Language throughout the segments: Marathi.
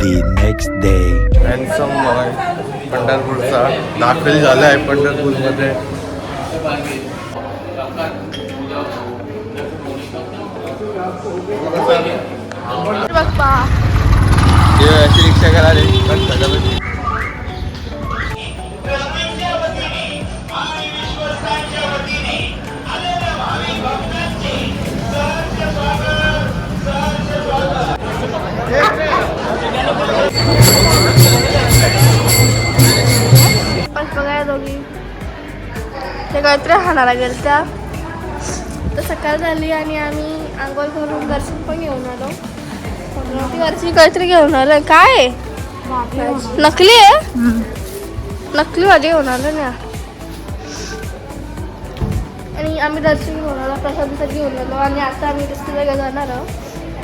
The next day. हँडसम पंढरपूरचा दाखल झाला आहे पंढरपूरमध्ये. अशी रिक्षा करायला बघाय दोघी ते काहीतरी हाणायला गेल त्या तर सकाळ झाली आणि आम्ही आंघोळ करून दर्शन पण घेऊन आलो. ती वरची काहीतरी घेऊन आलो. काय नकली आहे? नकली भाजी घेऊन आलो ना. आणि आम्ही दर्शन घेऊन आलो, प्रसाद घेऊन आलो आणि आता आम्ही रस्त्याला जाणार आहोत.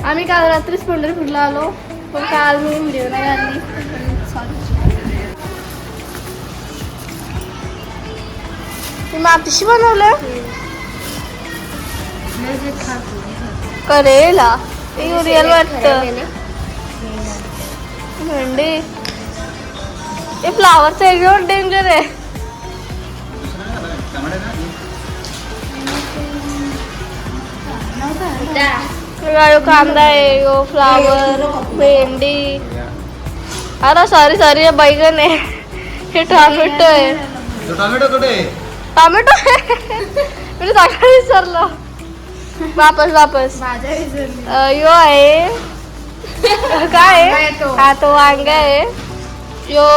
आम्ही काल रात्रीच पंढरपूरला आलो पण काल मी व्हिडिओ नाही आली. मातीशी बनवलं करेला रिअल वाटतं. भेंडी हे फ्लावरचं एकदम डेंजर आहे. यो कांदा आहे, यो फ्लावर, भेंडी, अरे सॉरी बैगन आहे, हे टोमॅटो आहे. टोमॅटो कुठे? टोमॅटो मी सकाळी विसरलो. वापस यो आहे काय हा तो वांगा आहे. यो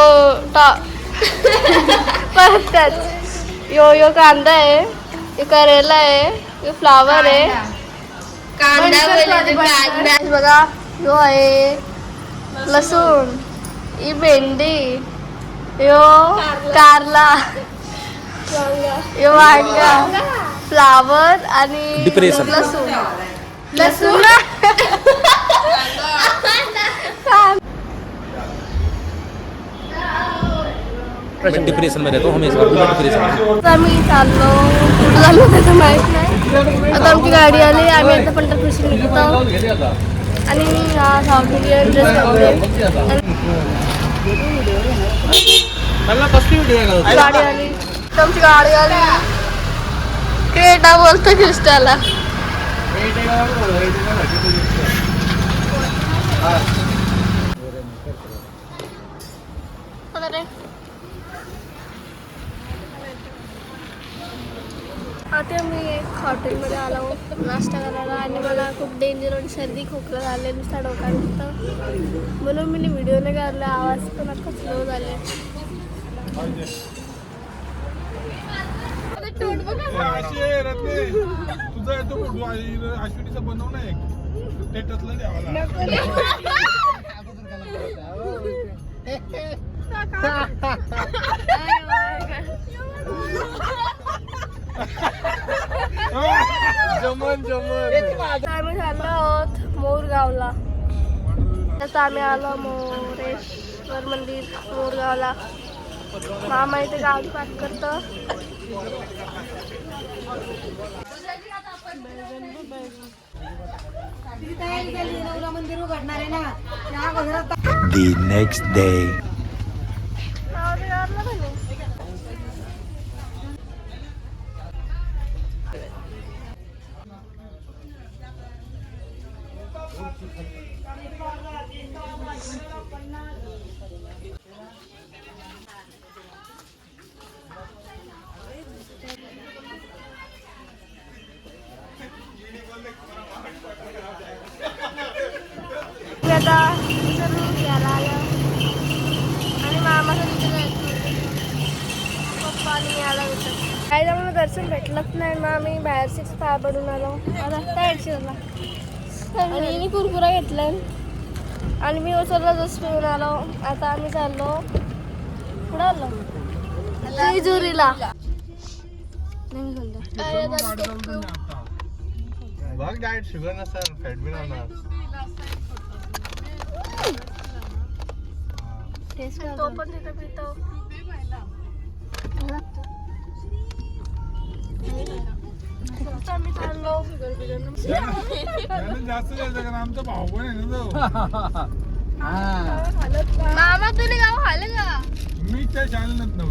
परत यो कांदा आहे, यो करेला आहे, यो फ्लावर आहे. बघा यो आहे लसूण, ही भेंडी, यो कारला, यो वांगा, फ्लावर आणि लसूण डिप्रेशन में रहता हूँ हमेशा डिप्रेशन. आम्ही चाललो कुठं त्याचं माहीत नाही. आता आमची गाडी आली, आम्ही आता पंढरपूरशी निघतो आणि हा साऊथ इंडियन ड्रेस गाडी आली. आमची गाडी आली. क्रेटा बोलतो क्रिस्टाला. आता मी एक हॉटेलमध्ये आलो नाश्ता करायला आणि मला खूप डेंजर आणि सर्दी खोकला झाले, नुसता डोका दुखतं म्हणून मी व्हिडिओ नाही काढला. आवाज पण आता स्लो झाले. तुझा येतो फोटो अश्विनीचा बनव ना एक स्टेटसला द्यावा. आम्ही झालो आहोत मोरगावला. आता आम्ही आलो मोरेश्वर मंदिर मोरगावला. मामा इथे गाडी पाठ करतं. The next day. आता घ्यायला आलं आणि मामाचं पप्पा आणि आला होतं. काही मला दर्शन भेटलंच नाही मग आम्ही बाहेरचीच पाय पडून आलो. आता काय आणि मी कुरकुरा घेतला आणि मी ओसरला जस्ट येऊन आलो. आता आम्ही चाललो कुठं आलो जेजुरीला. बघ डाएट शुगर नसणार फॅट बी नसणार. तो पण तिथे पितो. आम्ही चाललो जास्त जायचं कारण आमचा भाऊ पण आहे ना तो. मामा तुम्ही गाव खाल्लं का? मी त्या शाळेत नव्हतो.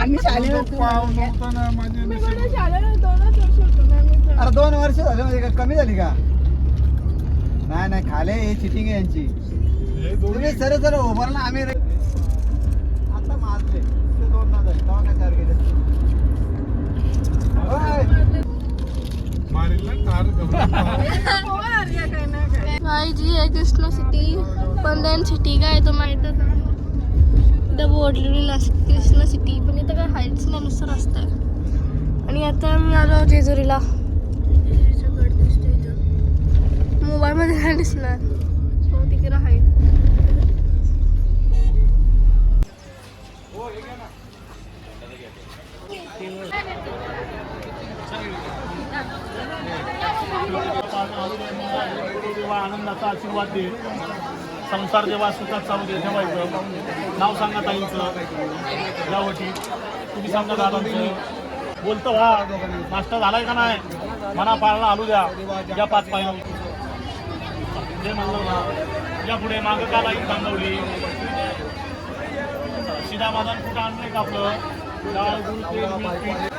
आम्ही शाळेत पाव नव्हता ना माझ्या नशिबात. शाळेला 2 वर्ष होतो ना मी तर. अरे 2 वर्ष झाले म्हणजे काय कमी झाली का? नाही नाही खाले हे चिटिंग आहे यांची. हे दोघे तुम्ही सर सर उभारला आम्ही आता मारले ते 2 ना झाले तेव्हा काय चार गेले. मारील ना ठार गवत. भाई जी आहे कृष्णा सिटी पंधन सिटी काय तो माहितच आहे. इथं बोर्ड लिहिलेलं असं कृष्णा सिटी पण इथं काय हाईट्स नाही नुसतं रस्ता आहे. आणि आता मी आलो जेजुरीला. मोबाईलमध्ये नाही दिसणार हो तिकडे आहे. देवा आनंदाचा आशीर्वाद दे. संसार जेव्हा सुखात चालू दे ठेवायचं. नाव सांगा ताईंचं यावटी. तुम्ही सांगा दादांचं. बोलतो व्हा. नाश्ता झालाय का नाही? मना पाळणा आलू द्या. या 5 पायनं जे म्हणलं ना. या पुढे मागं का लाईन थांबवली. शिदा मादान कुठं आणलंय का आपलं डाळ गुळ तेल मीठ पीठ.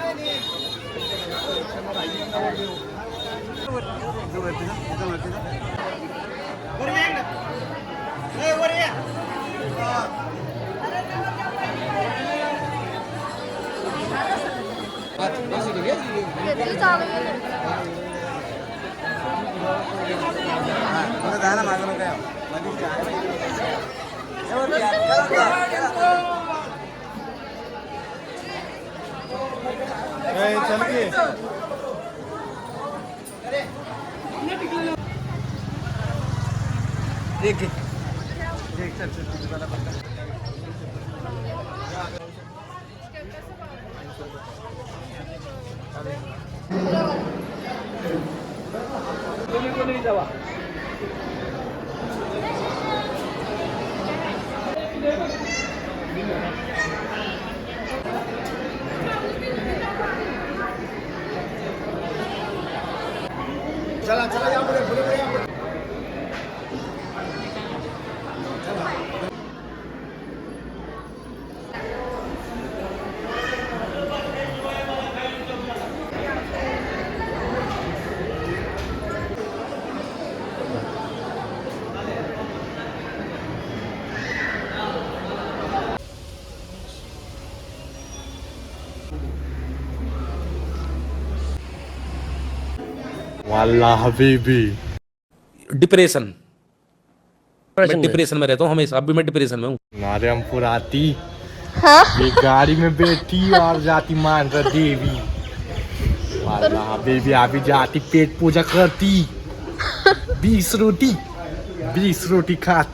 घेतली चालू केलं. जायला मागं काय चल की. चला चला या पुढे पुढे पुढे या पुढे. वाला हबीबी. डिप्रेशन. मैं डिप्रेशन में रहता हूँ हमेशा. अभी मैं डिप्रेशन में हूँ. नारायणपुर आती. हाँ ये गाड़ी में बैठी और जाती मान कर देवी. वाला हबीबी अभी जाती पेट पूजा करती. 20 रोटी खाती.